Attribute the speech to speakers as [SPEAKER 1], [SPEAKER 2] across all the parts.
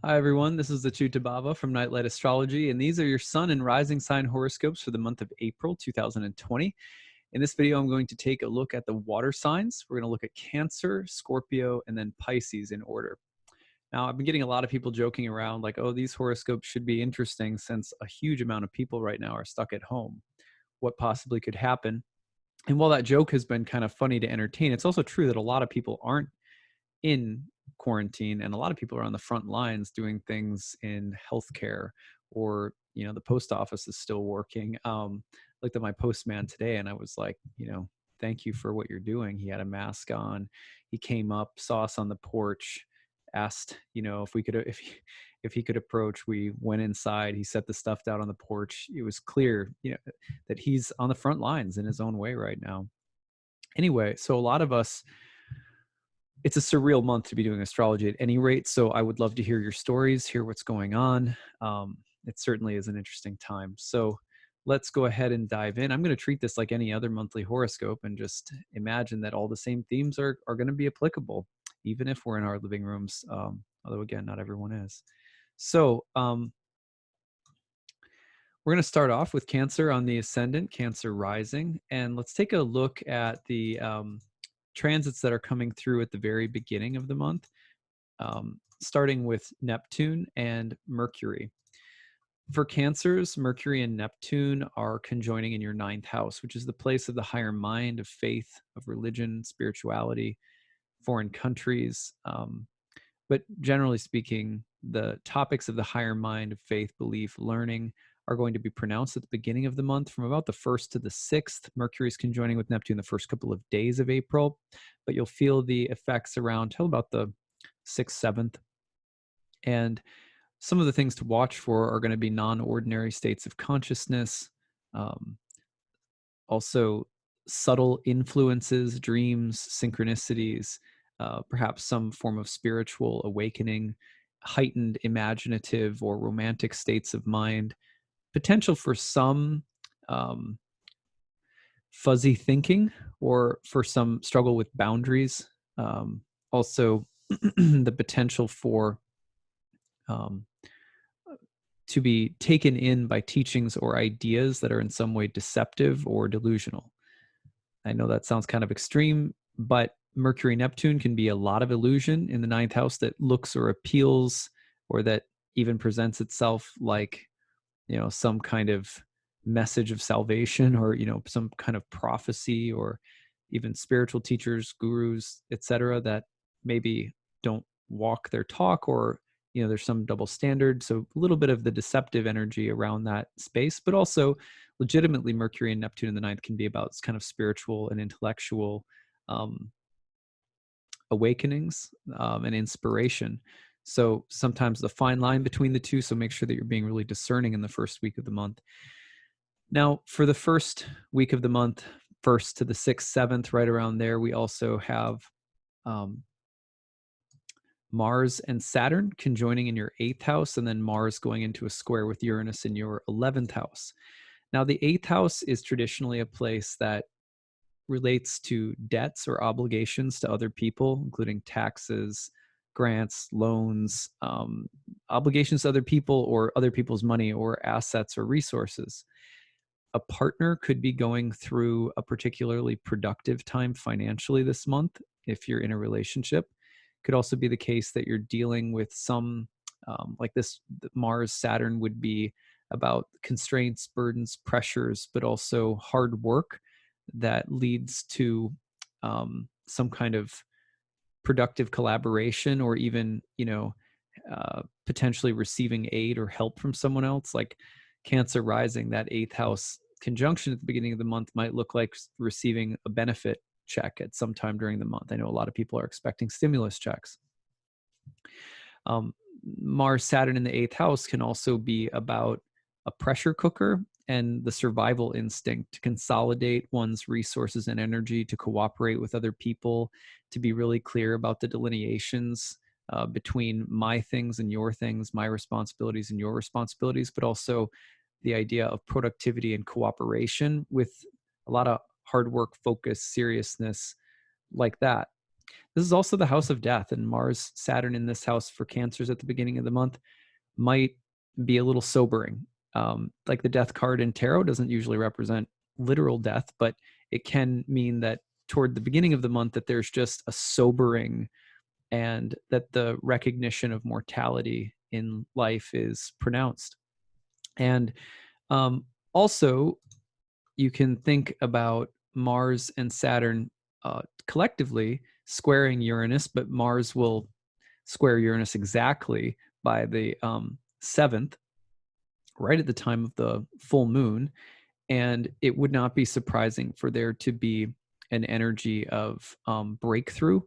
[SPEAKER 1] Hi, everyone. This is the acyuta-bhava from Nightlight Astrology, and these are your sun and rising sign horoscopes for the month of April 2020. In this video, I'm going to take a look at the water signs. We're going to look at Cancer, Scorpio, and then Pisces in order. Now, I've been getting a lot of people joking around like, oh, these horoscopes should be interesting since a huge amount of people right now are stuck at home. What possibly could happen? And while that joke has been kind of funny to entertain, it's also true that a lot of people aren't in quarantine, and a lot of people are on the front lines doing things in healthcare, or the post office is still working. Looked at my postman today and I was like, thank you for what you're doing. He had a mask on. He came up, saw us on the porch, asked if we could if he could approach. We went inside. He set the stuff down on the porch. It was clear that he's on the front lines in his own way right now. Anyway, so a lot of us, it's a surreal month to be doing astrology at any rate. So I would love to hear your stories, hear what's going on. It certainly is an interesting time. So let's go ahead and dive in. I'm going to treat this like any other monthly horoscope and just imagine that all the same themes are going to be applicable, even if we're in our living rooms. Although, again, not everyone is. So we're going to start off with Cancer on the ascendant, Cancer rising. And let's take a look at the transits that are coming through at the very beginning of the month, starting with Neptune and Mercury. For Cancers, Mercury and Neptune are conjoining in your ninth house, which is the place of the higher mind, of faith, of religion, spirituality, foreign countries. But generally speaking, the topics of the higher mind, of faith, belief, learning are going to be pronounced at the beginning of the month. From about the 1st to the 6th, Mercury is conjoining with Neptune the first couple of days of April, but you'll feel the effects around till about the 6th, 7th. And some of the things to watch for are going to be non-ordinary states of consciousness, also subtle influences, dreams, synchronicities, perhaps some form of spiritual awakening, heightened imaginative or romantic states of mind, potential for some fuzzy thinking or for some struggle with boundaries. Also, the potential for to be taken in by teachings or ideas that are in some way deceptive or delusional. I know that sounds kind of extreme, but Mercury Neptune can be a lot of illusion in the ninth house that looks or appeals, or that even presents itself like some kind of message of salvation, or some kind of prophecy, or even spiritual teachers, gurus, etc., that maybe don't walk their talk, or there's some double standard. So a little bit of the deceptive energy around that space, but also legitimately Mercury and Neptune in the ninth can be about kind of spiritual and intellectual awakenings and inspiration. So sometimes the fine line between the two. So make sure that you're being really discerning in the first week of the month. Now, for the first week of the month, 1st to the 6th, 7th, right around there, we also have Mars and Saturn conjoining in your 8th house, and then Mars going into a square with Uranus in your 11th house. Now, the 8th house is traditionally a place that relates to debts or obligations to other people, including taxes, grants, loans, obligations to other people, or other people's money or assets or resources. A partner could be going through a particularly productive time financially this month if you're in a relationship. Could also be the case that you're dealing with some, like this Mars Saturn would be about constraints, burdens, pressures, but also hard work that leads to some kind of productive collaboration, or even potentially receiving aid or help from someone else. Like Cancer rising, that 8th house conjunction at the beginning of the month might look like receiving a benefit check at some time during the month. I know a lot of people are expecting stimulus checks. Mars Saturn in the 8th house can also be about a pressure cooker and the survival instinct to consolidate one's resources and energy, to cooperate with other people, to be really clear about the delineations between my things and your things, my responsibilities and your responsibilities, but also the idea of productivity and cooperation with a lot of hard work, focus, seriousness, like that. This is also the house of death, and Mars, Saturn in this house for Cancers at the beginning of the month might be a little sobering. Like the death card in tarot doesn't usually represent literal death, but it can mean that toward the beginning of the month that there's just a sobering, and that the recognition of mortality in life is pronounced. And also, you can think about Mars and Saturn collectively squaring Uranus, but Mars will square Uranus exactly by the 7th, right at the time of the full moon. And it would not be surprising for there to be an energy of breakthrough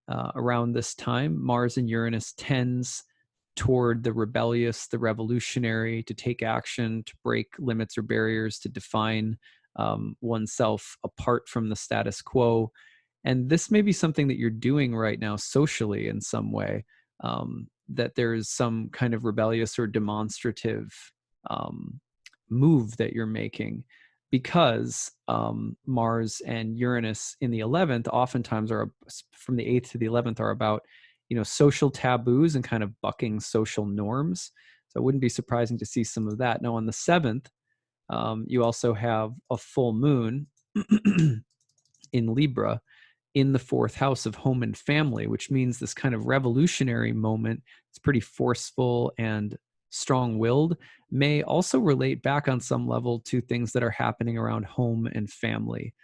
[SPEAKER 1] around this time. Mars and Uranus tends toward the rebellious, the revolutionary, to take action, to break limits or barriers, to define oneself apart from the status quo. And this may be something that you're doing right now socially in some way, that there is some kind of rebellious or demonstrative move that you're making, because Mars and Uranus in the 11th oftentimes are, from the 8th to the 11th, are about, social taboos and kind of bucking social norms. So it wouldn't be surprising to see some of that. Now on the 7th, you also have a full moon in Libra in the 4th house of home and family, which means this kind of revolutionary moment. It's pretty forceful and strong-willed, may also relate back on some level to things that are happening around home and family,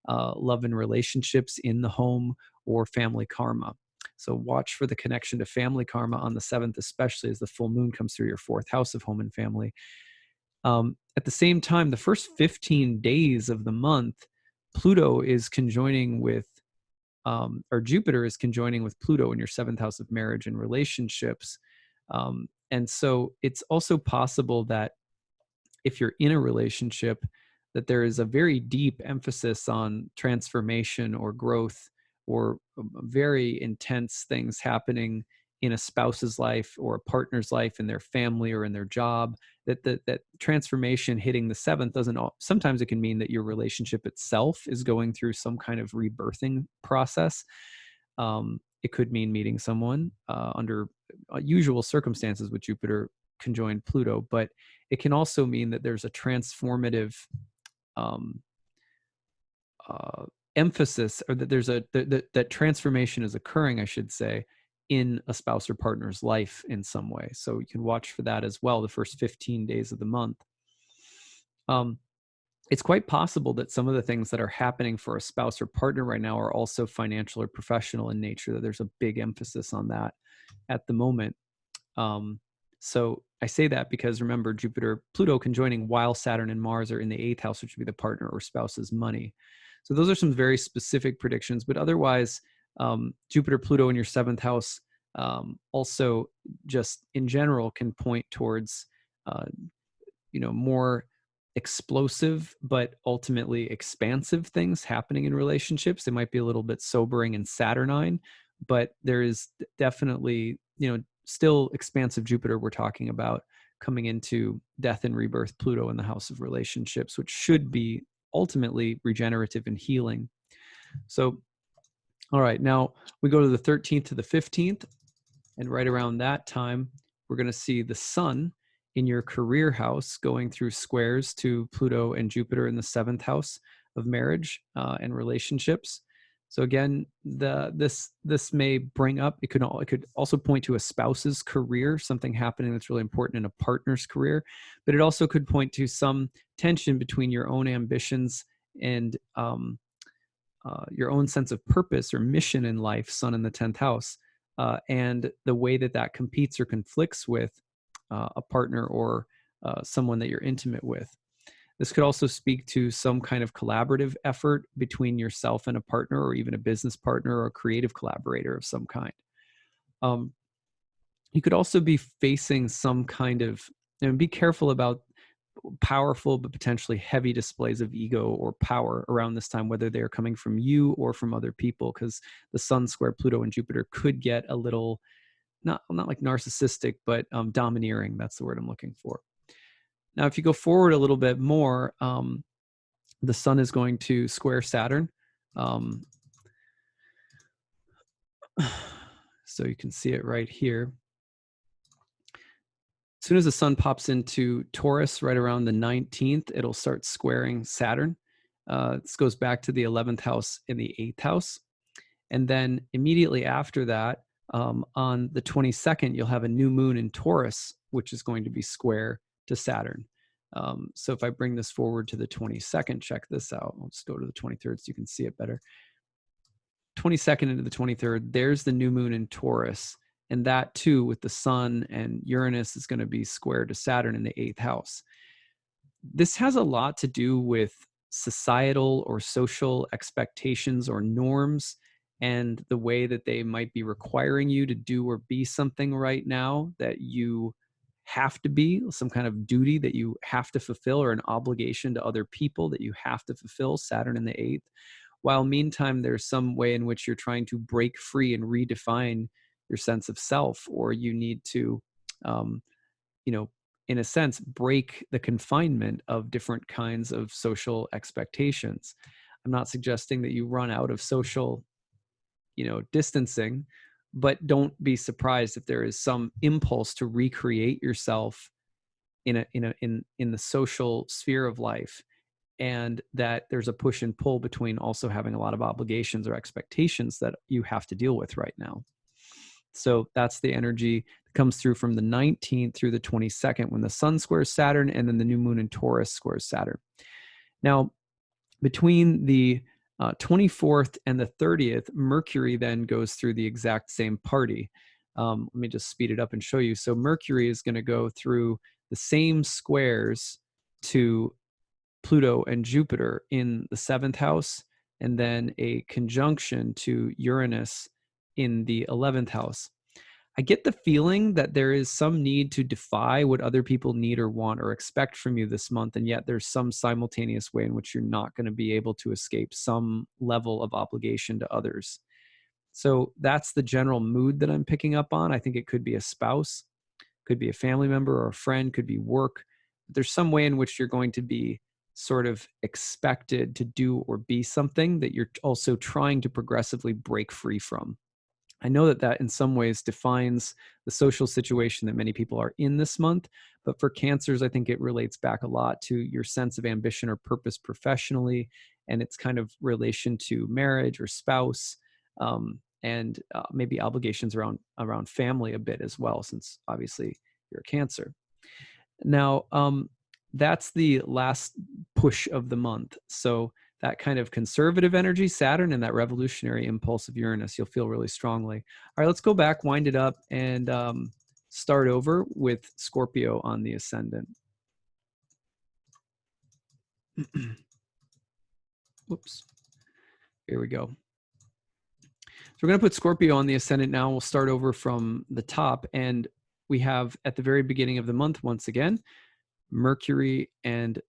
[SPEAKER 1] love and relationships in the home, or family karma. So watch for the connection to family karma on the 7th, especially as the full moon comes through your 4th house of home and family. At the same time, the first 15 days of the month, Pluto is conjoining with or Jupiter is conjoining with Pluto in your 7th house of marriage and relationships. And so it's also possible that if you're in a relationship, that there is a very deep emphasis on transformation or growth, or very intense things happening in a spouse's life or a partner's life, in their family or in their job, that transformation hitting the 7th doesn't, sometimes it can mean that your relationship itself is going through some kind of rebirthing process. It could mean meeting someone under usual circumstances with Jupiter conjoined Pluto, but it can also mean that there's a transformative emphasis, or that there's that transformation is occurring, I should say, in a spouse or partner's life in some way. So you can watch for that as well the first 15 days of the month. It's quite possible that some of the things that are happening for a spouse or partner right now are also financial or professional in nature, that there's a big emphasis on that at the moment. So I say that because, remember, Jupiter, Pluto conjoining while Saturn and Mars are in the 8th house, which would be the partner or spouse's money. So those are some very specific predictions, but otherwise, Jupiter, Pluto in your 7th house also just in general can point towards, more explosive but ultimately expansive things happening in relationships. They might be a little bit sobering and Saturnine, but there is definitely, still expansive Jupiter we're talking about coming into death and rebirth Pluto in the house of relationships, which should be ultimately regenerative and healing. So, all right, now we go to the 13th to the 15th, and right around that time, we're going to see the sun in your career house going through squares to Pluto and Jupiter in the 7th house of marriage and relationships. So again, this may bring up, it could also point to a spouse's career, something happening that's really important in a partner's career, but it also could point to some tension between your own ambitions and your own sense of purpose or mission in life, sun in the 10th house, and the way that competes or conflicts with a partner or someone that you're intimate with. This could also speak to some kind of collaborative effort between yourself and a partner, or even a business partner or a creative collaborator of some kind. You could also be facing some kind of, and be careful about powerful but potentially heavy displays of ego or power around this time, whether they're coming from you or from other people, because the sun square Pluto and Jupiter could get a little, not like narcissistic, but domineering. That's the word I'm looking for. Now, if you go forward a little bit more, the sun is going to square Saturn So you can see it right here. As soon as the sun pops into Taurus right around the 19th, it'll start squaring Saturn. This goes back to the 11th house in the 8th house. And then immediately after that, on the 22nd, you'll have a new moon in Taurus, which is going to be square to Saturn. So if I bring this forward to the 22nd, check this out. I'll just go to the 23rd so you can see it better. 22nd into the 23rd, there's the new moon in Taurus. And that too, with the sun and Uranus, is going to be square to Saturn in the 8th house. This has a lot to do with societal or social expectations or norms and the way that they might be requiring you to do or be something right now that you have to be, some kind of duty that you have to fulfill, or an obligation to other people that you have to fulfill, Saturn in the 8th. While meantime, there's some way in which you're trying to break free and redefine your sense of self, or you need to, in a sense, break the confinement of different kinds of social expectations. I'm not suggesting that you run out of social, distancing, but don't be surprised if there is some impulse to recreate yourself in the social sphere of life, and that there's a push and pull between also having a lot of obligations or expectations that you have to deal with right now. So that's the energy that comes through from the 19th through the 22nd, when the sun squares Saturn and then the new moon in Taurus squares Saturn. Now, between the 24th and the 30th, Mercury then goes through the exact same party. Let me just speed it up and show you. So Mercury is going to go through the same squares to Pluto and Jupiter in the 7th house, and then a conjunction to Uranus in the 11th house. I get the feeling that there is some need to defy what other people need or want or expect from you this month, and yet there's some simultaneous way in which you're not going to be able to escape some level of obligation to others. So that's the general mood that I'm picking up on. I think it could be a spouse, could be a family member or a friend, could be work. But there's some way in which you're going to be sort of expected to do or be something that you're also trying to progressively break free from. I know that that in some ways defines the social situation that many people are in this month, but for Cancers, I think it relates back a lot to your sense of ambition or purpose professionally, and its kind of relation to marriage or spouse, and maybe obligations around family a bit as well, since obviously you're a Cancer. Now, that's the last push of the month. So that kind of conservative energy, Saturn, and that revolutionary impulse of Uranus, you'll feel really strongly. All right, let's go back, wind it up, and start over with Scorpio on the ascendant. Whoops. Here we go. So we're going to put Scorpio on the ascendant now. We'll start over from the top. And we have, at the very beginning of the month, once again, Mercury and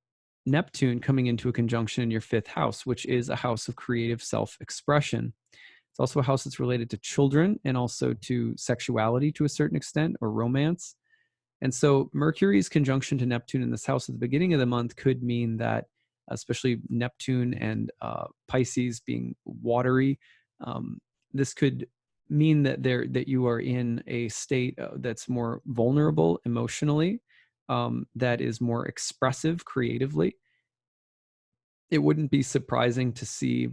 [SPEAKER 1] Neptune coming into a conjunction in your 5th house, which is a house of creative self-expression. It's also a house that's related to children and also to sexuality to a certain extent, or romance. And so Mercury's conjunction to Neptune in this house at the beginning of the month could mean that, especially Neptune and Pisces being watery, this could mean that you are in a state that's more vulnerable emotionally, that is more expressive creatively. It wouldn't be surprising to see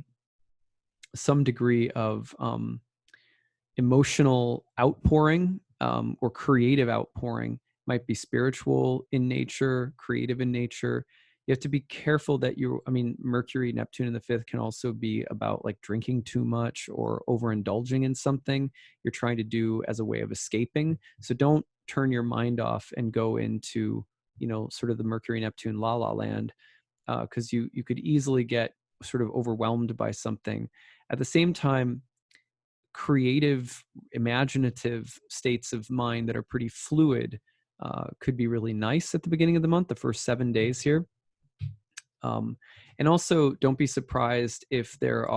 [SPEAKER 1] some degree of emotional outpouring, or creative outpouring. Might be spiritual in nature, creative in nature. You have to be careful that Mercury, Neptune in the 5th can also be about like drinking too much or overindulging in something you're trying to do as a way of escaping. So don't turn your mind off and go into, sort of the Mercury, Neptune la la land, because you could easily get sort of overwhelmed by something. At the same time, creative, imaginative states of mind that are pretty fluid could be really nice at the beginning of the month, the first 7 days here. And also, don't be surprised if there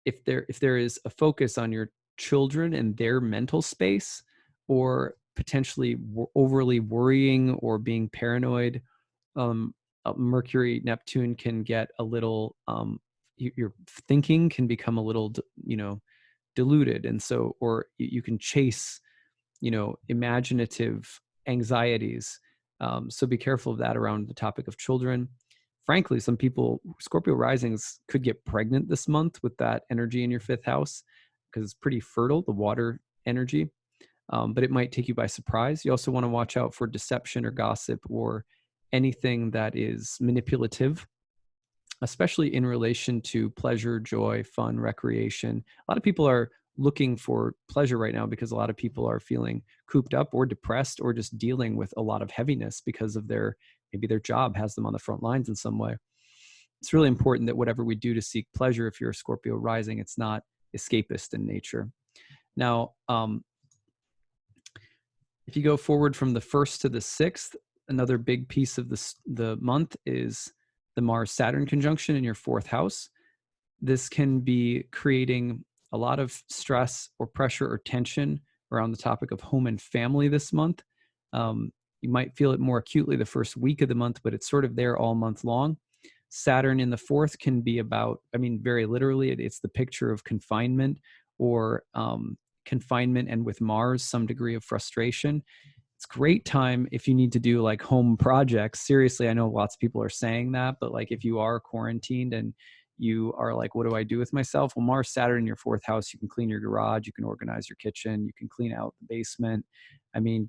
[SPEAKER 1] is a focus on your children and their mental space, or potentially overly worrying or being paranoid. Mercury, Neptune can get a little, your thinking can become a little, diluted. And so, or you can chase, imaginative anxieties. So be careful of that around the topic of children. Frankly, some people, Scorpio risings, could get pregnant this month with that energy in your fifth house because it's pretty fertile, the water energy. But it might take you by surprise. You also want to watch out for deception or gossip or anything that is manipulative, especially in relation to pleasure, joy, fun, recreation. A lot of people are looking for pleasure right now because a lot of people are feeling cooped up or depressed or just dealing with a lot of heaviness because of maybe their job has them on the front lines in some way. It's really important that whatever we do to seek pleasure, if you're a Scorpio rising, it's not escapist in nature. Now, if you go forward from the 1st to the 6th, another big piece of the month is the Mars-Saturn conjunction in your 4th house. This can be creating a lot of stress or pressure or tension around the topic of home and family this month. You might feel it more acutely the first week of the month, but it's sort of there all month long. Saturn in the 4th can be about, very literally, it's the picture of confinement or confinement, and with Mars, some degree of frustration. It's a great time if you need to do like home projects. Seriously, I know lots of people are saying that, but like if you are quarantined and you are like, what do I do with myself? Well, Mars, Saturn in your 4th house, you can clean your garage, you can organize your kitchen, you can clean out the basement.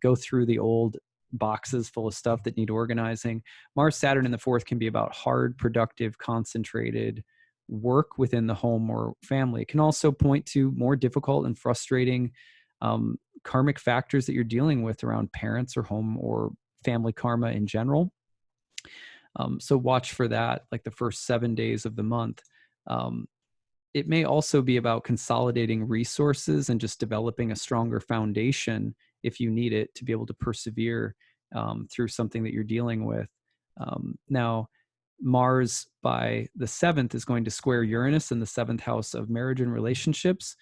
[SPEAKER 1] Go through the old boxes full of stuff that need organizing. Mars, Saturn in the 4th can be about hard, productive, concentrated work within the home or family. It can also point to more difficult and frustrating karmic factors that you're dealing with around parents or home or family karma in general. So watch for that, like the first 7 days of the month. It may also be about consolidating resources and just developing a stronger foundation if you need it to be able to persevere through something that you're dealing with. Now, Mars by the 7th is going to square Uranus in the 7th house of marriage and relationships.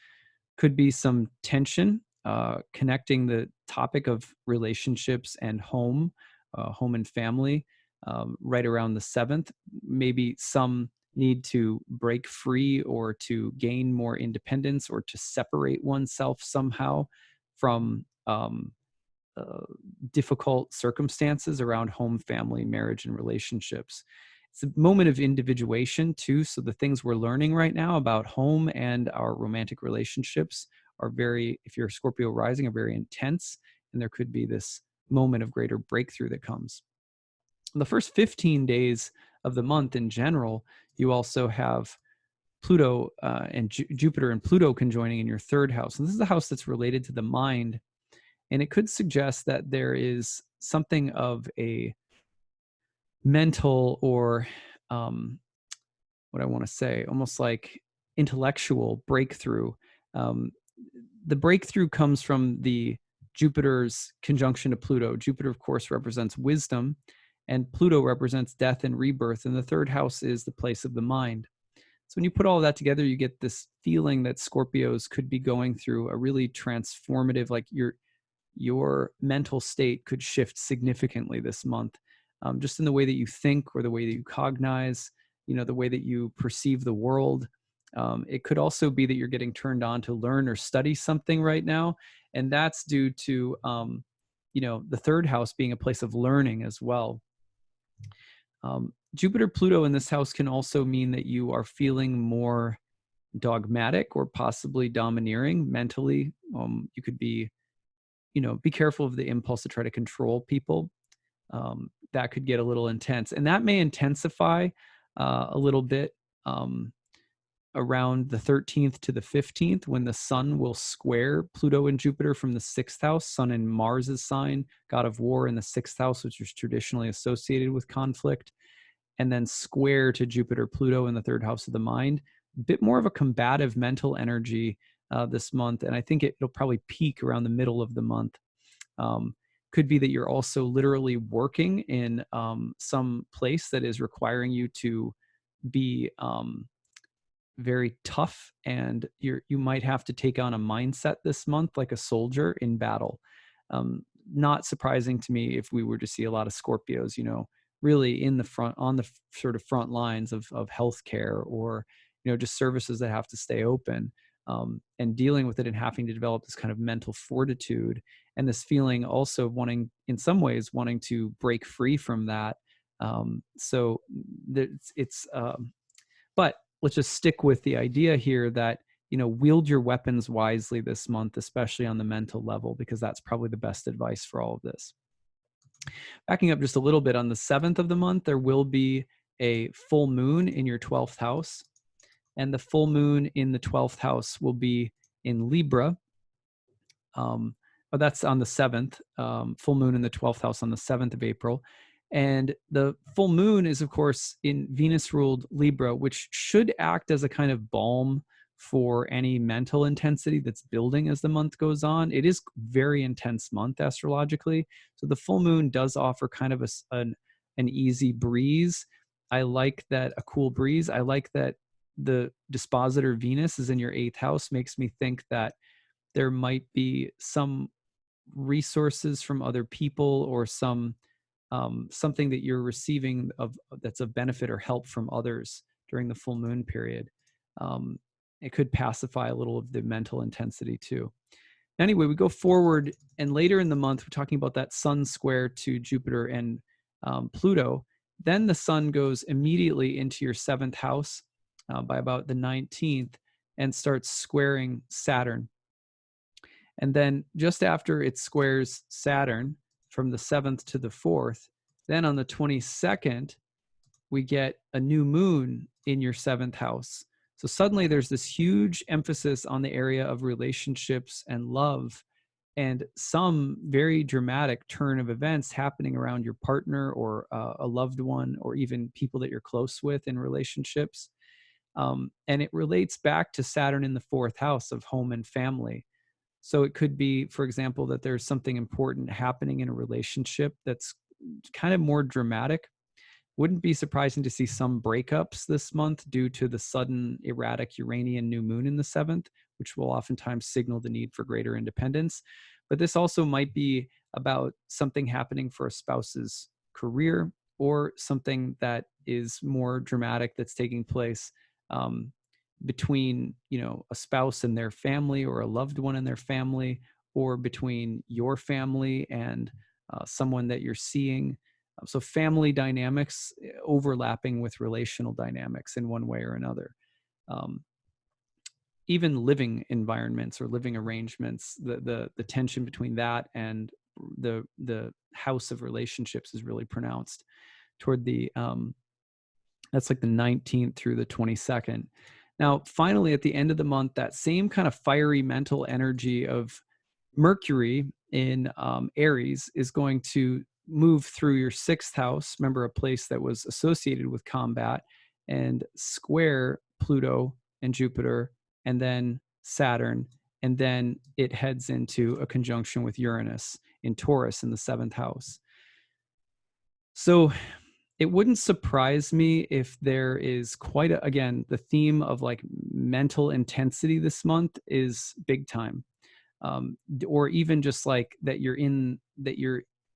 [SPEAKER 1] Could be some tension connecting the topic of relationships and home and family right around the 7th. Maybe some need to break free or to gain more independence or to separate oneself somehow from difficult circumstances around home, family, marriage, and relationships. It's a moment of individuation too. So the things we're learning right now about home and our romantic relationships are if you're Scorpio rising, are very intense. And there could be this moment of greater breakthrough that comes. The first 15 days of the month in general, you also have Pluto and Jupiter and Pluto conjoining in your 3rd house. And this is a house that's related to the mind. And it could suggest that there is something of a mental or what I want to say, almost like intellectual breakthrough. The breakthrough comes from the Jupiter's conjunction to Pluto. Jupiter, of course, represents wisdom, and Pluto represents death and rebirth. And the 3rd house is the place of the mind. So when you put all of that together, you get this feeling that Scorpios could be going through a really transformative, like your mental state could shift significantly this month, just in the way that you think or the way that you cognize, the way that you perceive the world. It could also be that you're getting turned on to learn or study something right now. And that's due to, the 3rd house being a place of learning as well. Jupiter, Pluto in this house can also mean that you are feeling more dogmatic or possibly domineering mentally. You could be careful of the impulse to try to control people. That could get a little intense, and that may intensify a little bit around the 13th to the 15th, when the sun will square Pluto and Jupiter from the 6th house, sun in Mars's sign, god of war, in the 6th house, which is traditionally associated with conflict, and then square to Jupiter, Pluto in the 3rd house of the mind. A bit more of a combative mental energy this month, and I think it'll probably peak around the middle of the month. Could be that you're also literally working in some place that is requiring you to be very tough, and you might have to take on a mindset this month like a soldier in battle. Not surprising to me if we were to see a lot of Scorpios, really in the front, on the sort of front lines of healthcare or, just services that have to stay open. and dealing with it and having to develop this kind of mental fortitude and this feeling also of wanting, in some ways, wanting to break free from that. So but let's just stick with the idea here that, wield your weapons wisely this month, especially on the mental level, because that's probably the best advice for all of this. Backing up just a little bit, on the 7th of the month, there will be a full moon in your 12th house. And the full moon in the 12th house will be in Libra. But that's on the 7th, full moon in the 12th house on the 7th of April. And the full moon is, of course, in Venus-ruled Libra, which should act as a kind of balm for any mental intensity that's building as the month goes on. It is a very intense month astrologically. So the full moon does offer kind of an easy breeze. I like that, a cool breeze. I like that the dispositor Venus is in your 8th house, makes me think that there might be some resources from other people or something that you're receiving that's of benefit or help from others during the full moon period. It could pacify a little of the mental intensity too. Anyway, we go forward, and later in the month, we're talking about that sun square to Jupiter and Pluto. Then the sun goes immediately into your 7th house by about the 19th and starts squaring Saturn. And then just after it squares Saturn from the 7th to the 4th, then on the 22nd, we get a new moon in your 7th house. So suddenly there's this huge emphasis on the area of relationships and love, and some very dramatic turn of events happening around your partner or a loved one, or even people that you're close with in relationships. And it relates back to Saturn in the 4th house of home and family. So it could be, for example, that there's something important happening in a relationship that's kind of more dramatic. Wouldn't be surprising to see some breakups this month due to the sudden erratic Uranian new moon in the 7th, which will oftentimes signal the need for greater independence. But this also might be about something happening for a spouse's career, or something that is more dramatic that's taking place between, a spouse and their family, or a loved one and their family, or between your family and someone that you're seeing. So family dynamics overlapping with relational dynamics in one way or another. Even living environments or living arrangements, the tension between that and the house of relationships is really pronounced toward the that's like the 19th through the 22nd. Now, finally, at the end of the month, that same kind of fiery mental energy of Mercury in Aries is going to move through your 6th house. Remember, a place that was associated with combat, and square Pluto and Jupiter, and then Saturn. And then it heads into a conjunction with Uranus in Taurus in the 7th house. So it wouldn't surprise me if there is quite again, the theme of like mental intensity this month is big time. Or even just like that you're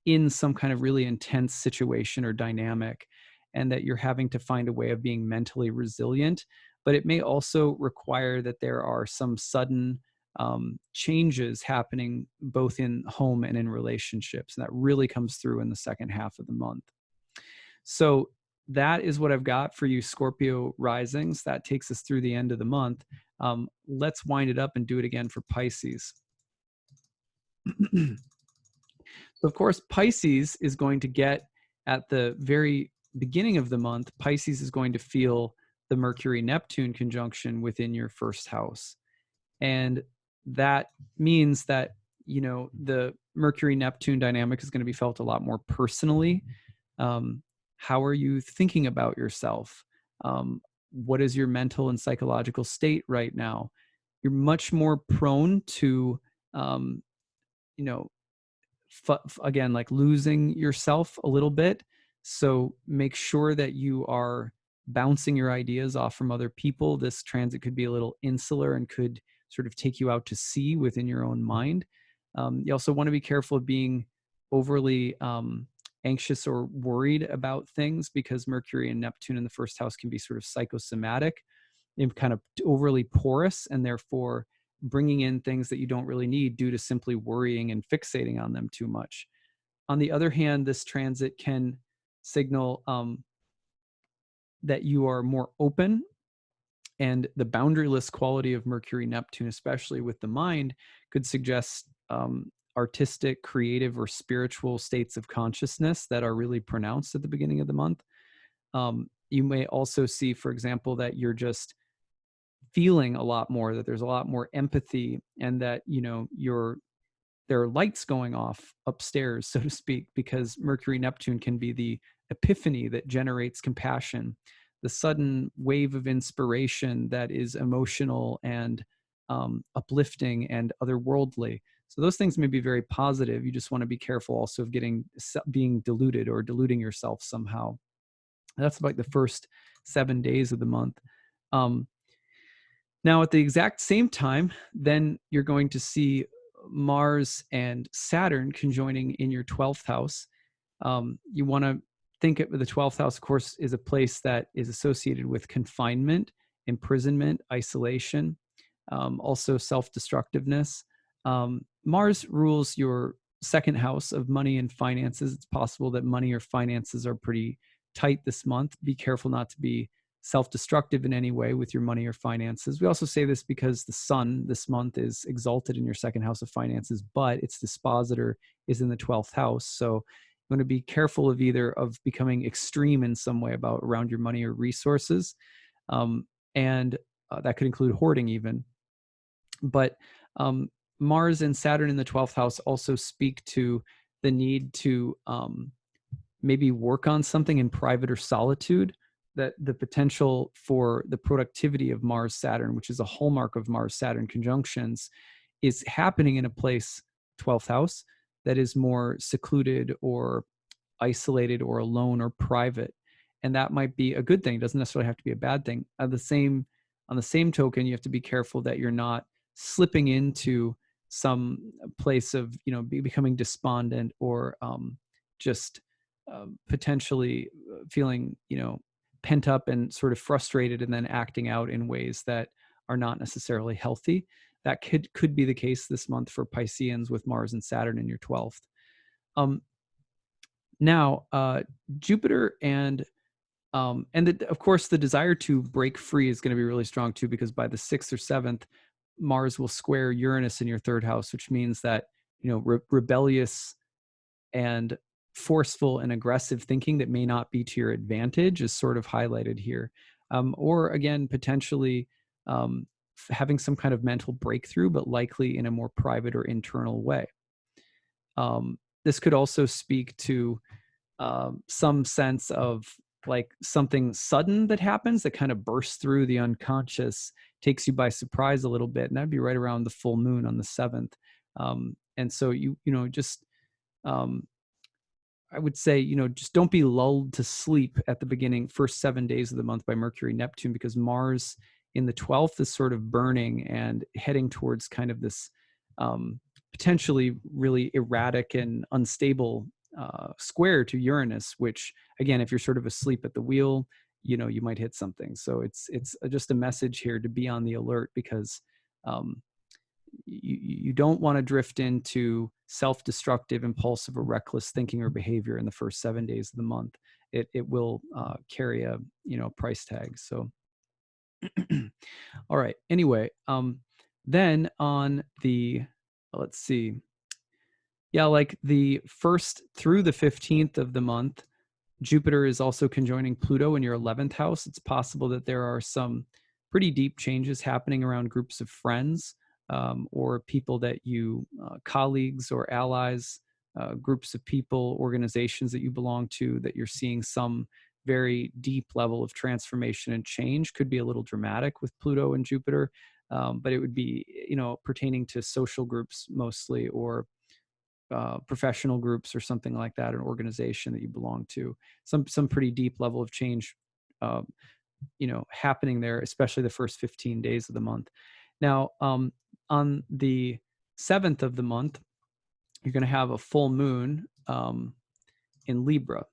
[SPEAKER 1] in some kind of really intense situation or dynamic, and that you're having to find a way of being mentally resilient. But it may also require that there are some sudden changes happening both in home and in relationships. And that really comes through in the second half of the month. So that is what I've got for you, Scorpio risings. That takes us through the end of the month. Let's wind it up and do it again for Pisces. So of course, Pisces is going to get, at the very beginning of the month, Pisces is going to feel the Mercury-Neptune conjunction within your 1st house. And that means that, the Mercury-Neptune dynamic is going to be felt a lot more personally. How are you thinking about yourself? What is your mental and psychological state right now? You're much more prone to, again, like losing yourself a little bit. So make sure that you are bouncing your ideas off from other people. This transit could be a little insular and could sort of take you out to sea within your own mind. You also want to be careful of being overly anxious or worried about things, because Mercury and Neptune in the 1st house can be sort of psychosomatic. kind of overly porous, and therefore bringing in things that you don't really need due to simply worrying and fixating on them too much. On the other hand, this transit can signal that you are more open, and the boundaryless quality of Mercury Neptune, especially with the mind, could suggest artistic, creative, or spiritual states of consciousness that are really pronounced at the beginning of the month. You may also see, for example, that you're just feeling a lot more, that there's a lot more empathy, and that, you know, there are lights going off upstairs, so to speak, because Mercury Neptune can be the epiphany that generates compassion, the sudden wave of inspiration that is emotional and uplifting and otherworldly. So those things may be very positive. You just want to be careful also of being deluded or deluding yourself somehow. That's like the first 7 days of the month. Now, at the exact same time, then you're going to see Mars and Saturn conjoining in your 12th house. You want to think of the 12th house, of course, is a place that is associated with confinement, imprisonment, isolation, also self-destructiveness. Mars rules your second house of money and finances. It's possible that money or finances are pretty tight this month. Be careful not to be self-destructive in any way with your money or finances. We also say this because the sun this month is exalted in your second house of finances, but its dispositor is in the 12th house. So you want to be careful of either of becoming extreme in some way around your money or resources. And that could include hoarding even. But Mars and Saturn in the 12th house also speak to the need to maybe work on something in private or solitude, that the potential for the productivity of Mars Saturn, which is a hallmark of Mars Saturn conjunctions, is happening in a place, 12th house, that is more secluded or isolated or alone or private. And that might be a good thing. It doesn't necessarily have to be a bad thing. On the same token, you have to be careful that you're not slipping into some place of, you know, becoming despondent or just potentially feeling, you know, pent up and sort of frustrated, and then acting out in ways that are not necessarily healthy. That could be the case this month for Pisceans with Mars and Saturn in your 12th. Now, Jupiter and of course, the desire to break free is going to be really strong too, because by the 6th or 7th, Mars will square Uranus in your 3rd house, which means that, you know, rebellious and forceful and aggressive thinking that may not be to your advantage is sort of highlighted here. Or again, potentially having some kind of mental breakthrough, but likely in a more private or internal way. This could also speak to some sense of like something sudden that happens that kind of bursts through the unconscious, takes you by surprise a little bit, and that'd be right around the full moon on the 7th. And so you know, just I would say, you know, just don't be lulled to sleep at the beginning, first 7 days of the month by Mercury Neptune, because Mars in the 12th is sort of burning and heading towards kind of this potentially really erratic and unstable square to Uranus, which again, if you're sort of asleep at the wheel, you know, you might hit something. So it's just a message here to be on the alert, because you don't want to drift into self-destructive, impulsive, or reckless thinking or behavior in the first 7 days of the month. It will carry a, you know, price tag. So, all right. Anyway, then on the, let's see, yeah, like the 1st through the 15th of the month, Jupiter is also conjoining Pluto in your 11th house. It's possible that there are some pretty deep changes happening around groups of friends, or people that you, colleagues or allies, groups of people, organizations that you belong to, that you're seeing some very deep level of transformation and change. Could be a little dramatic with Pluto and Jupiter, but it would be, you know, pertaining to social groups mostly, or professional groups or something like that, an organization that you belong to. Some pretty deep level of change, you know, happening there, especially the first 15 days of the month. Now, on the 7th of the month, you're going to have a full moon in Libra.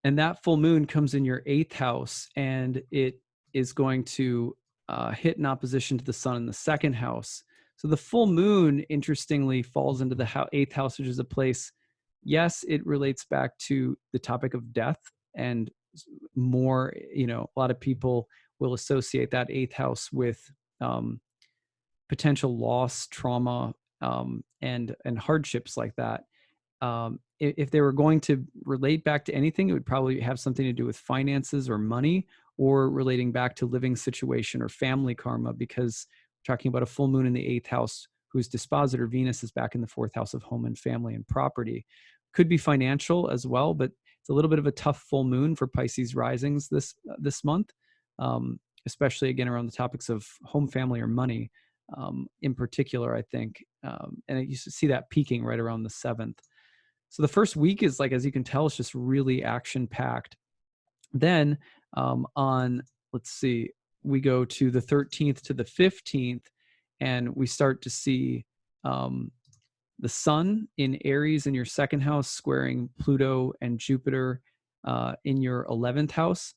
[SPEAKER 1] And that full moon comes in your 8th house, and it is going to hit in opposition to the sun in the second house. So the full moon, interestingly, falls into the eighth house, which is a place, yes, it relates back to the topic of death, and more, a lot of people will associate that eighth house with potential loss, trauma, and hardships like that. If they were going to relate back to anything, it would probably have something to do with finances or money, or relating back to living situation or family karma, because we're talking about a full moon in the eighth house whose dispositor Venus is back in the fourth house of home and family and property. Could be financial as well, but it's a little bit of a tough full moon for Pisces risings this month, especially again around the topics of home, family, or money in particular, I think. And you see that peaking right around the 7th. So the first week is, like, as you can tell, it's just really action packed. Then let's see, we go to the 13th to the 15th, and we start to see the sun in Aries in your second house squaring Pluto and Jupiter in your 11th house.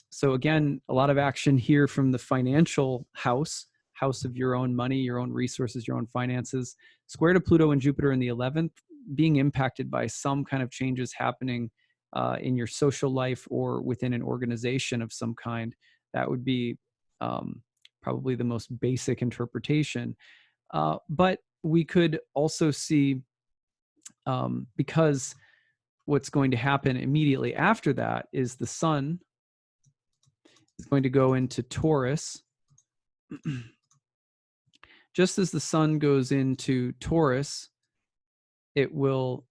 [SPEAKER 1] So again, a lot of action here from the financial house of your own money, your own resources, your own finances, square to Pluto and Jupiter in the 11th, being impacted by some kind of changes happening in your social life or within an organization of some kind. That would be probably the most basic interpretation. But we could also see, because what's going to happen immediately after that is the sun is going to go into Taurus. Just as the sun goes into Taurus, it will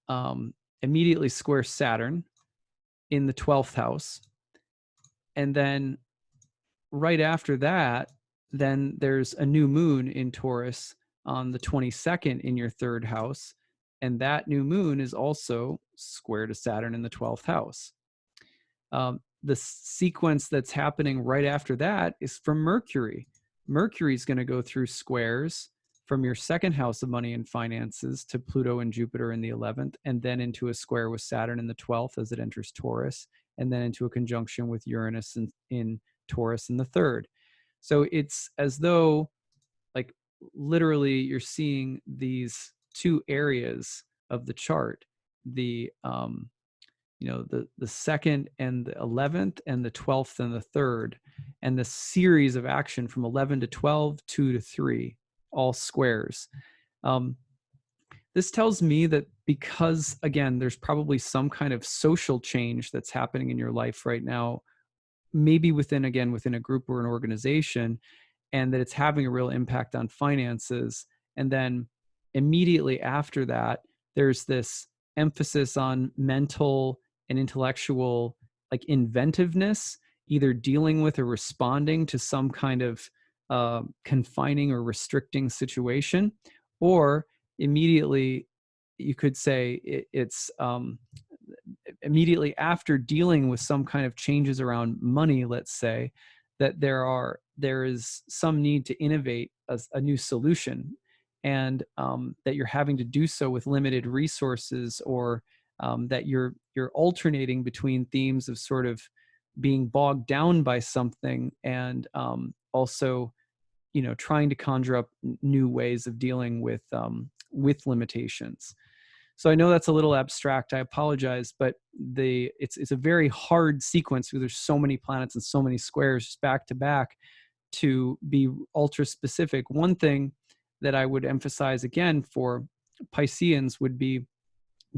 [SPEAKER 1] immediately square Saturn in the 12th house. And then right after that, then there's a new moon in Taurus on the 22nd in your third house. And that new moon is also square to Saturn in the 12th house. The sequence that's happening right after that is from Mercury. Mercury is going to go through squares from your second house of money and finances to Pluto and Jupiter in the 11th, and then into a square with Saturn in the 12th as it enters Taurus, and then into a conjunction with Uranus in Taurus in the 3rd. So it's as though, like, literally you're seeing these two areas of the chart, the the 2nd and the 11th, and the 12th and the 3rd, and the series of action from 11 to 12, 2 to 3, all squares. This tells me that because, again, there's probably some kind of social change that's happening in your life right now, maybe within a group or an organization, and that it's having a real impact on finances. And then immediately after that, there's this emphasis on mental and intellectual, like, inventiveness, either dealing with or responding to some kind of confining or restricting situation, or immediately you could say it's immediately after dealing with some kind of changes around money, let's say, that there is some need to innovate a new solution, and that you're having to do so with limited resources, or that you're alternating between themes of sort of being bogged down by something, and also trying to conjure up new ways of dealing with limitations. So I know that's a little abstract. I apologize, but it's a very hard sequence because there's so many planets and so many squares back to back to be ultra specific. One thing that I would emphasize again for Pisceans would be,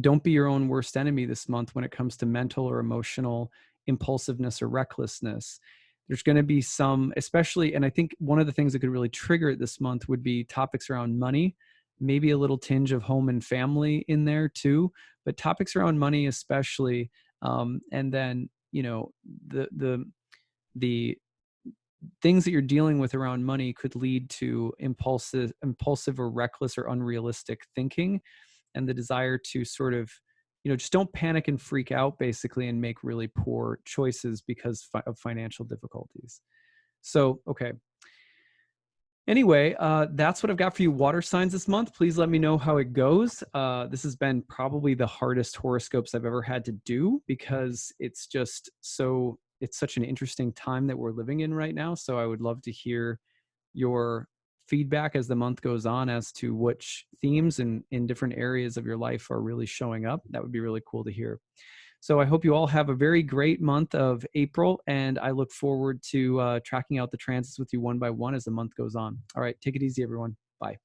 [SPEAKER 1] don't be your own worst enemy this month when it comes to mental or emotional impulsiveness or recklessness. There's going to be some, especially, and I think one of the things that could really trigger it this month would be topics around money, maybe a little tinge of home and family in there too, but topics around money especially. And then, the things that you're dealing with around money could lead to impulsive or reckless or unrealistic thinking, and the desire to sort of, just don't panic and freak out, basically, and make really poor choices because of financial difficulties. So, okay. Anyway, that's what I've got for you, water signs, this month. Please let me know how it goes. This has been probably the hardest horoscopes I've ever had to do because it's just so it's such an interesting time that we're living in right now. So I would love to hear your feedback as the month goes on as to which themes in different areas of your life are really showing up. That would be really cool to hear. So I hope you all have a very great month of April, and I look forward to tracking out the transits with you one by one as the month goes on. All right, take it easy, everyone. Bye.